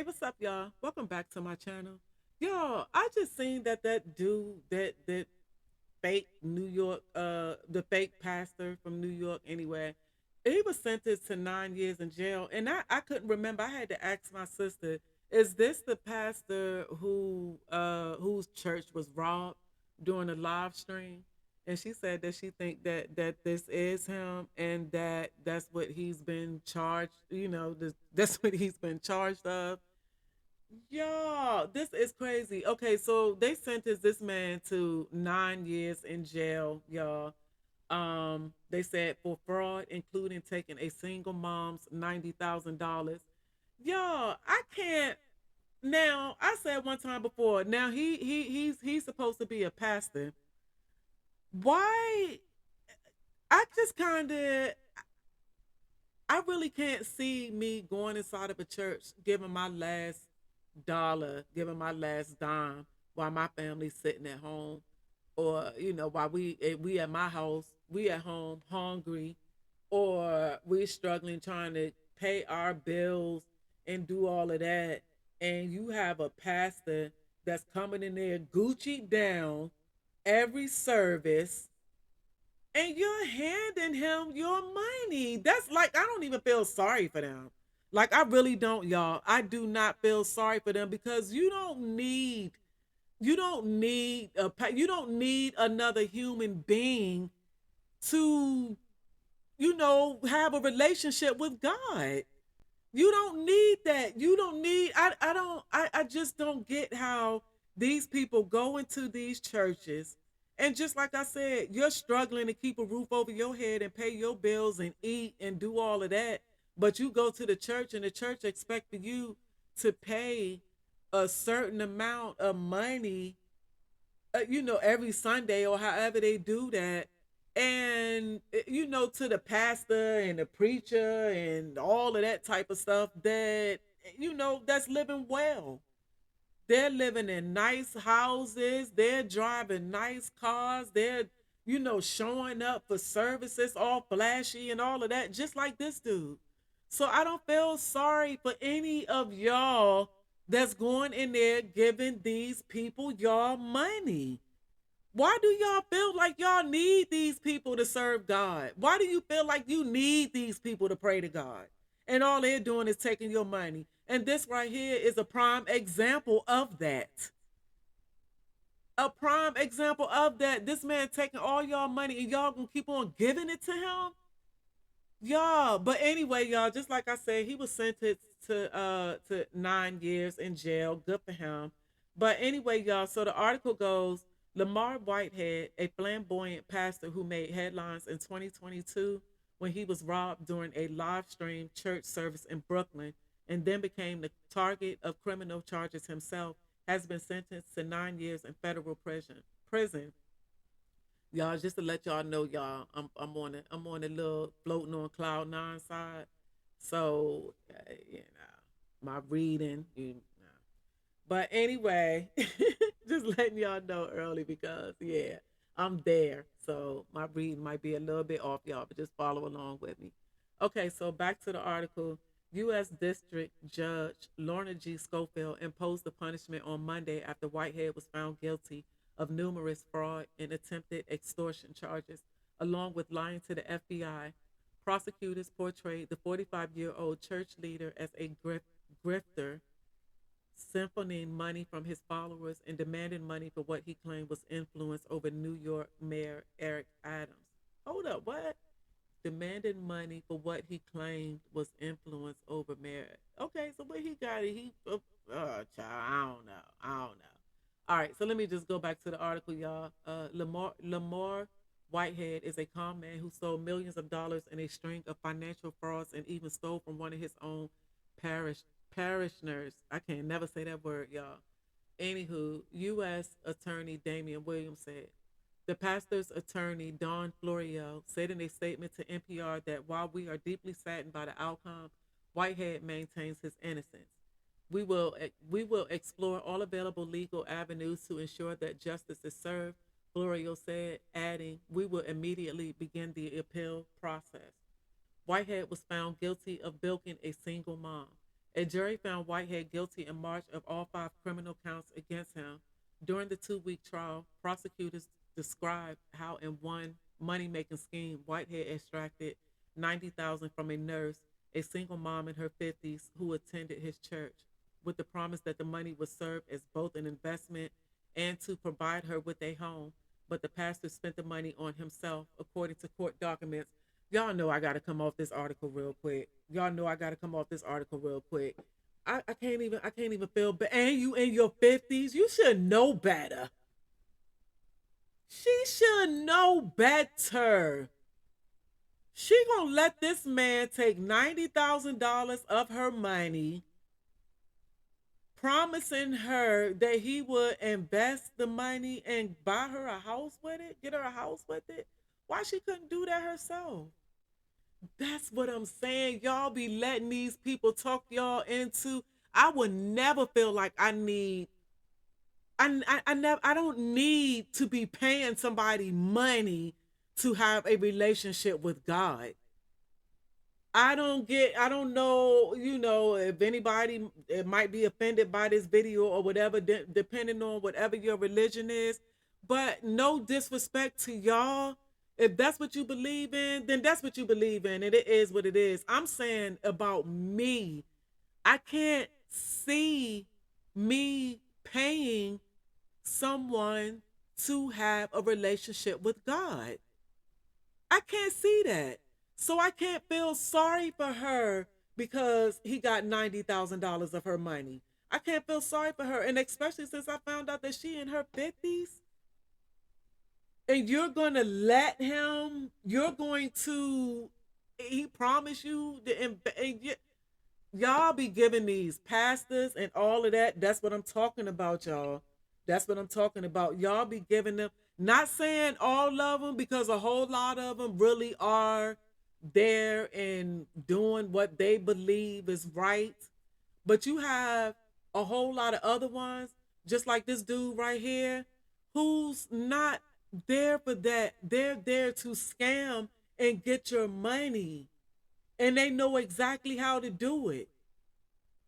Hey, what's up, y'all? Welcome back to my channel. Y'all, I just seen that dude, that fake New York, the fake pastor from New York anyway. He was sentenced to 9 years in jail. And I couldn't remember. I had to ask my sister, is this the pastor whose church was robbed during a live stream? And she said that she think that this is him and that's what he's been charged, that's what he's been charged of. Y'all, this is crazy. Okay, so they sentenced this man to 9 years in jail, y'all. They said for fraud, including taking a single mom's $90,000. Y'all, I can't. Now, I said one time before. Now he's supposed to be a pastor. Why? I just kind of. I really can't see me going inside of a church, giving my last dollar, giving my last dime while my family's sitting at home, or while we at my house, we at home hungry, or we're struggling trying to pay our bills and do all of that, and you have a pastor that's coming in there Gucci down every service and you're handing him your money. That's like, I don't even feel sorry for them. Like, I really don't, y'all. I do not feel sorry for them because you don't need another human being to have a relationship with God. You don't need that. You don't need I just don't get how these people go into these churches, and just like I said, you're struggling to keep a roof over your head and pay your bills and eat and do all of that, but you go to the church and the church expecting you to pay a certain amount of money, every Sunday or however they do that. And, to the pastor and the preacher and all of that type of stuff that, that's living well. They're living in nice houses. They're driving nice cars. They're, showing up for services all flashy and all of that, just like this dude. So I don't feel sorry for any of y'all that's going in there giving these people y'all money. Why do y'all feel like y'all need these people to serve God? Why do you feel like you need these people to pray to God? And all they're doing is taking your money. And this right here is a prime example of that. A prime example of that. This man taking all y'all money and y'all gonna keep on giving it to him? Y'all, but anyway, y'all, just like I said, he was sentenced to 9 years in jail. Good for him. But anyway, y'all, so the article goes, Lamar Whitehead, a flamboyant pastor who made headlines in 2022 when he was robbed during a live stream church service in Brooklyn and then became the target of criminal charges himself, has been sentenced to 9 years in federal prison. Y'all, just to let y'all know, y'all, I'm on a little floating on cloud 9 side. So my reading, but anyway, just letting y'all know early because yeah, I'm there. So my reading might be a little bit off, y'all, but just follow along with me. Okay, so back to the article. U.S. District Judge Lorna G. Schofield imposed the punishment on Monday after Whitehead was found guilty of numerous fraud and attempted extortion charges, along with lying to the FBI. Prosecutors portrayed the 45-year-old church leader as a grifter, siphoning money from his followers and demanding money for what he claimed was influence over New York Mayor Eric Adams. Hold up, what? Demanding money for what he claimed was influence over Mayor. Okay, so what he got? Child, I don't know. I don't know. All right, so let me just go back to the article, y'all. Lamar Whitehead is a con man who sold millions of dollars in a string of financial frauds and even stole from one of his own parish parishioners. I can't never say that word, y'all. Anywho, U.S. Attorney Damian Williams said the pastor's attorney, Don Florio, said in a statement to NPR that while we are deeply saddened by the outcome, Whitehead maintains his innocence. We will explore all available legal avenues to ensure that justice is served, Florio said, adding, we will immediately begin the appeal process. Whitehead was found guilty of bilking a single mom. A jury found Whitehead guilty in March of all 5 criminal counts against him. During the 2 week trial, prosecutors described how, in one money making scheme, Whitehead extracted 90,000 from a nurse, a single mom in her 50s who attended his church, with the promise that the money would serve as both an investment and to provide her with a home. But the pastor spent the money on himself, according to court documents. Y'all know I gotta come off this article real quick. Y'all know I gotta come off this article real quick. I can't even feel bad. And you in your 50s, you should know better. She should know better. She gonna let this man take $90,000 of her money, promising her that he would invest the money and buy her a house with it, get her a house with it. Why she couldn't do that herself? That's what I'm saying. Y'all be letting these people talk y'all into. I would never feel like I don't need to be paying somebody money to have a relationship with God. I don't know, if anybody it might be offended by this video or whatever, depending on whatever your religion is. But no disrespect to y'all. If that's what you believe in, then that's what you believe in. And it is what it is. I'm saying about me. I can't see me paying someone to have a relationship with God. I can't see that. So I can't feel sorry for her because he got $90,000 of her money. I can't feel sorry for her. And especially since I found out that she in her 50s. And you're going to let him, he promised you, y'all be giving these pastors and all of that. That's what I'm talking about, y'all. That's what I'm talking about. Y'all be giving them, not saying all of them, because a whole lot of them really are there and doing what they believe is right. But you have a whole lot of other ones, just like this dude right here, who's not there for that. They're there to scam and get your money. And they know exactly how to do it.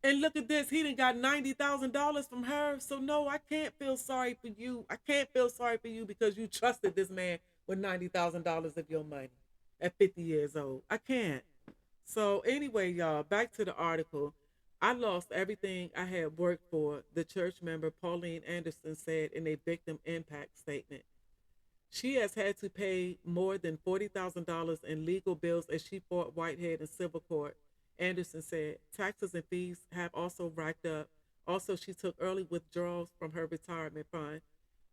And look at this. He done got $90,000 from her. So no, I can't feel sorry for you. I can't feel sorry for you because you trusted this man with $90,000 of your money at 50 years old. I can't. So anyway, y'all, back to the article. I lost everything I had worked for, the church member Pauline Anderson said in a victim impact statement. She has had to pay more than $40,000 in legal bills as she fought Whitehead in civil court. Anderson said taxes and fees have also racked up. Also, she took early withdrawals from her retirement fund.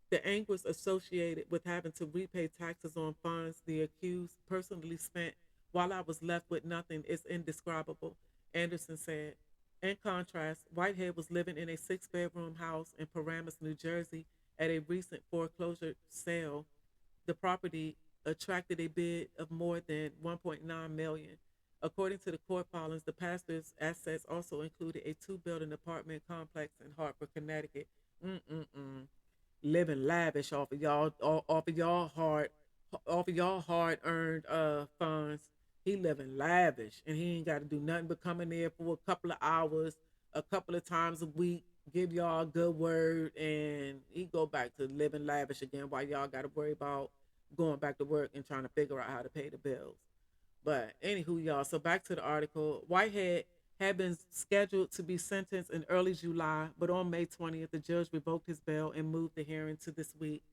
The anguish associated with having to repay taxes on funds the accused personally spent while I was left with nothing is indescribable, Anderson said. In contrast, Whitehead was living in a 6 bedroom house in Paramus, New Jersey at a recent foreclosure sale. The property attracted a bid of more than 1.9 million dollars. According to the court filings, the pastor's assets also included a 2 building apartment complex in Hartford, Connecticut. Mm-mm-mm. Living lavish off of y'all hard earned funds. He living lavish, and he ain't got to do nothing but come in there for a couple of hours, a couple of times a week, give y'all a good word, and he go back to living lavish again while y'all got to worry about going back to work and trying to figure out how to pay the bills. But anywho, y'all, so back to the article. Whitehead had been scheduled to be sentenced in early July, but on May 20th, the judge revoked his bail and moved the hearing to this week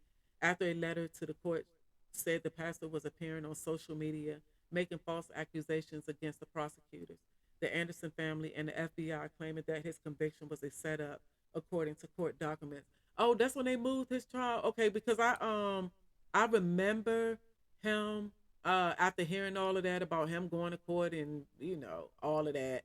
after a letter to the court said the pastor was appearing on social media making false accusations against the prosecutors. The Anderson family and the FBI claiming that his conviction was a setup, according to court documents. Oh, that's when they moved his trial. Okay, because I remember him after hearing all of that about him going to court and all of that.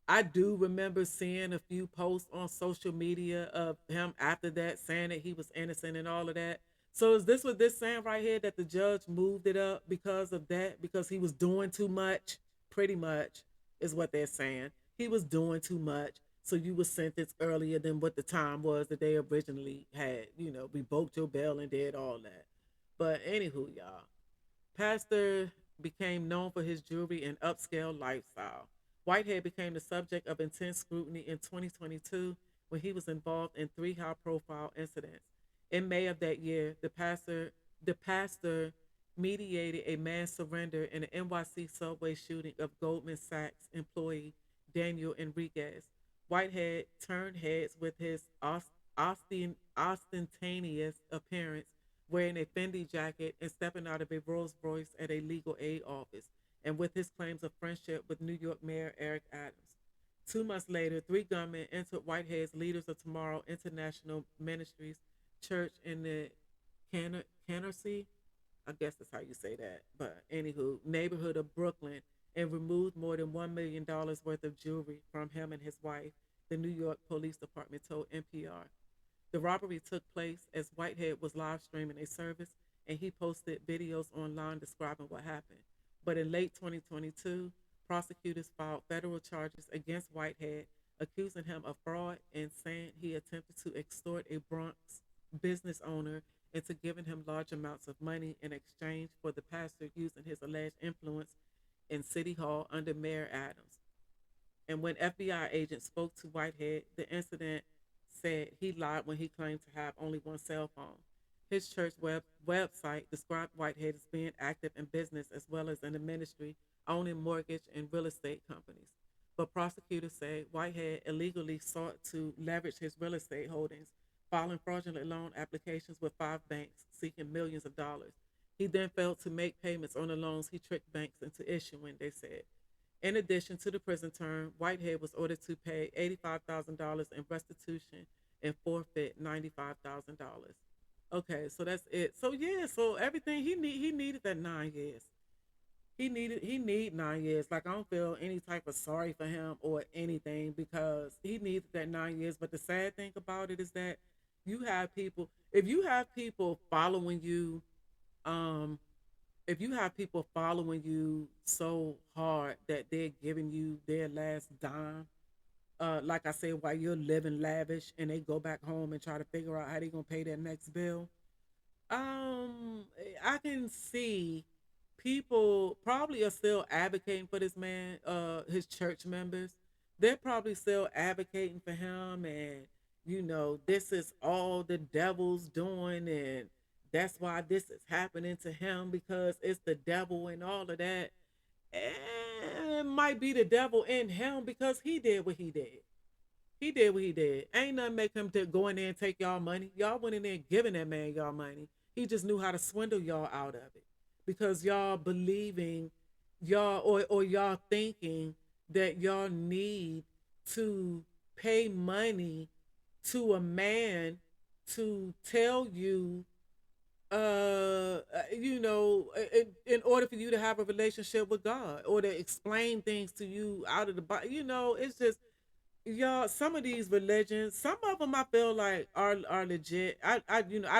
I do remember seeing a few posts on social media of him after that saying that he was innocent and all of that. So is this what this saying right here, that the judge moved it up because of that, because he was doing too much? Pretty much is what they're saying. He was doing too much. So you were sentenced earlier than what the time was that they originally had, revoked your bail and did all that. But anywho, y'all, Pastor became known for his jewelry and upscale lifestyle. Whitehead became the subject of intense scrutiny in 2022 when he was involved in three high-profile incidents. In May of that year, the pastor mediated a man's surrender in the NYC subway shooting of Goldman Sachs employee Daniel Enriquez. Whitehead turned heads with his ostentatious appearance, wearing a Fendi jacket and stepping out of a Rolls Royce at a legal aid office, and with his claims of friendship with New York Mayor Eric Adams. 2 months later, three gunmen entered Whitehead's Leaders of Tomorrow International Ministries church in the Canarsie, I guess that's how you say that, but anywho, neighborhood of Brooklyn, and removed more than $1 million worth of jewelry from him and his wife, the New York Police Department told NPR. The robbery took place as Whitehead was live streaming a service, and he posted videos online describing what happened. But in late 2022, prosecutors filed federal charges against Whitehead, accusing him of fraud and saying he attempted to extort a Bronx business owner into giving him large amounts of money in exchange for the pastor using his alleged influence in City Hall under Mayor Adams. And when FBI agents spoke to Whitehead, the incident said he lied when he claimed to have only one cell phone. His church website described Whitehead as being active in business as well as in the ministry, owning mortgage and real estate companies. But prosecutors say Whitehead illegally sought to leverage his real estate holdings, filing fraudulent loan applications with 5 banks seeking millions of dollars. He then failed to make payments on the loans he tricked banks into issuing, they said. In addition to the prison term, Whitehead was ordered to pay $85,000 in restitution and forfeit $95,000. Okay, so that's it. So yeah, so everything he needed that 9 years. He need 9 years. Like I don't feel any type of sorry for him or anything because he needed that 9 years. But the sad thing about it is that you have people. If you have people following you, um, if you have people following you so hard that they're giving you their last dime, like I said, while you're living lavish, and they go back home and try to figure out how they're gonna pay their next bill, I can see people probably are still advocating for this man, his church members. They're probably still advocating for him, and this is all the devil's doing, and that's why this is happening to him because it's the devil and all of that. And it might be the devil in him because he did what he did. He did what he did. Ain't nothing make him to go in there and take y'all money. Y'all went in there and giving that man y'all money. He just knew how to swindle y'all out of it because y'all believing y'all or y'all thinking that y'all need to pay money to a man to tell you in order for you to have a relationship with God or to explain things to you out of the Bible. It's just y'all, some of these religions, some of them I feel like are legit. I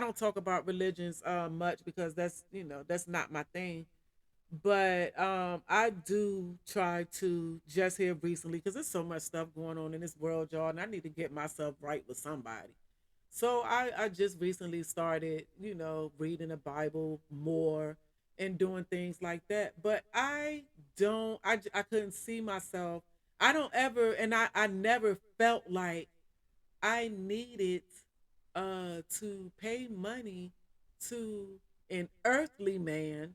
don't talk about religions much because that's not my thing. But I do try to just here recently because there's so much stuff going on in this world, y'all, and I need to get myself right with somebody. So I just recently started, reading the Bible more and doing things like that. But I couldn't see myself. I don't ever, and I never felt like I needed to pay money to an earthly man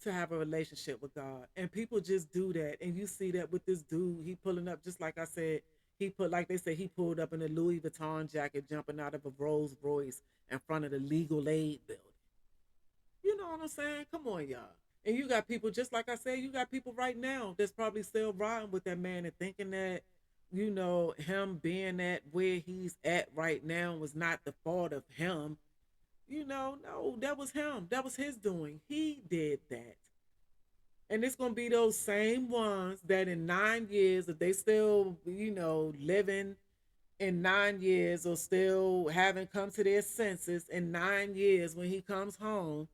to have a relationship with God. And people just do that. And you see that with this dude, he pulling up, just like I said, like they say, he pulled up in a Louis Vuitton jacket, jumping out of a Rolls Royce in front of the legal aid building. You know what I'm saying? Come on, y'all. And you got people, just like I said, you got people right now that's probably still riding with that man and thinking that, him being at where he's at right now was not the fault of him. No, that was him. That was his doing. He did that. And it's gonna be those same ones that in 9 years, if they still, living in 9 years or still haven't come to their senses in 9 years when he comes home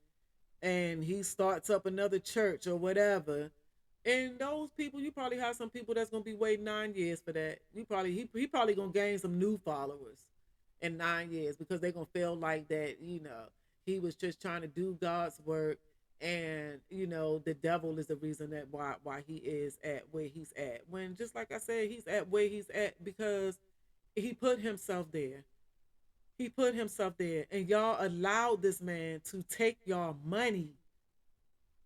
and he starts up another church or whatever. And those people, you probably have some people that's gonna be waiting 9 years for that. He probably gonna gain some new followers in 9 years because they're gonna feel like that, he was just trying to do God's work And the devil is the reason that why he is at where he's at, when, just like I said, he's at where he's at because he put himself there. He put himself there, and y'all allowed this man to take y'all money.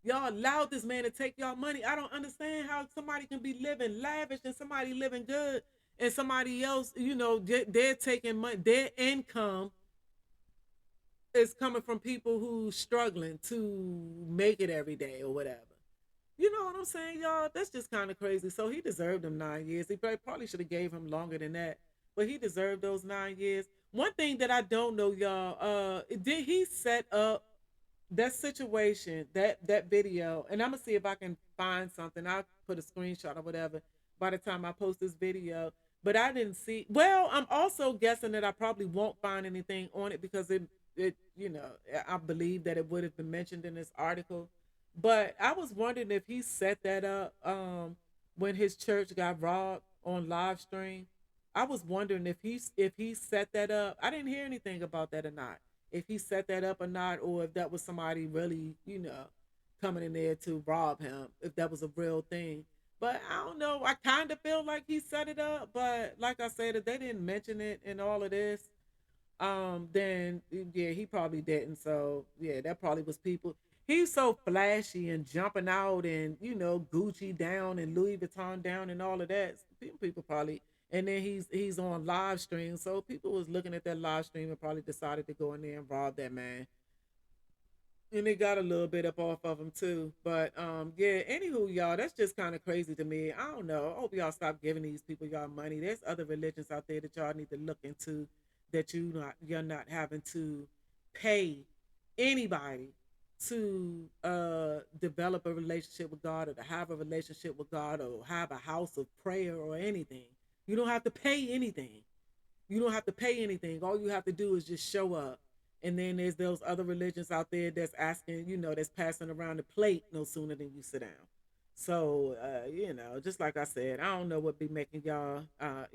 Y'all allowed this man to take y'all money. I don't understand how somebody can be living lavish and somebody living good, and somebody else, they're taking money. Their income is coming from people who's struggling to make it every day or whatever. You know what I'm saying, y'all? That's just kind of crazy. So he deserved them 9 years. He probably should have gave him longer than that, but he deserved those 9 years. One thing that I don't know, y'all, did he set up that situation, that video? And I'm gonna see if I can find something. I'll put a screenshot or whatever by the time I post this video. But I didn't see. Well, I'm also guessing that I probably won't find anything on it because I believe that it would have been mentioned in this article. But I was wondering if he set that up when his church got robbed on live stream. I was wondering if he set that up. I didn't hear anything about that or not. If he set that up or not, or if that was somebody really, coming in there to rob him, if that was a real thing. But I don't know. I kind of feel like he set it up, but like I said, if they didn't mention it in all of this, then yeah, he probably didn't. So yeah, that probably was people. He's so flashy and jumping out, and Gucci down and Louis Vuitton down and all of that. People probably, and then he's on live stream, so people was looking at that live stream and probably decided to go in there and rob that man. And they got a little bit up off of him too. But yeah, anywho, y'all, that's just kind of crazy to me. I don't know. I hope y'all stop giving these people y'all money. There's other religions out there that y'all need to look into, that you're not having to pay anybody to develop a relationship with God, or to have a relationship with God, or have a house of prayer or anything. You don't have to pay anything. You don't have to pay anything. All you have to do is just show up. And then there's those other religions out there that's asking, that's passing around the plate no sooner than you sit down. So, just like I said, I don't know what be making y'all, I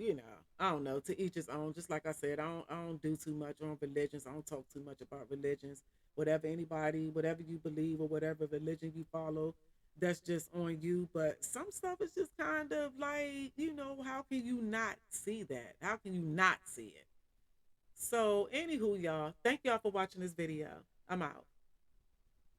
don't know, to each his own. Just like I said, I don't do too much on religions. I don't talk too much about religions. Whatever you believe or whatever religion you follow, that's just on you. But some stuff is just kind of like, how can you not see that? How can you not see it? So, anywho, y'all, thank y'all for watching this video. I'm out.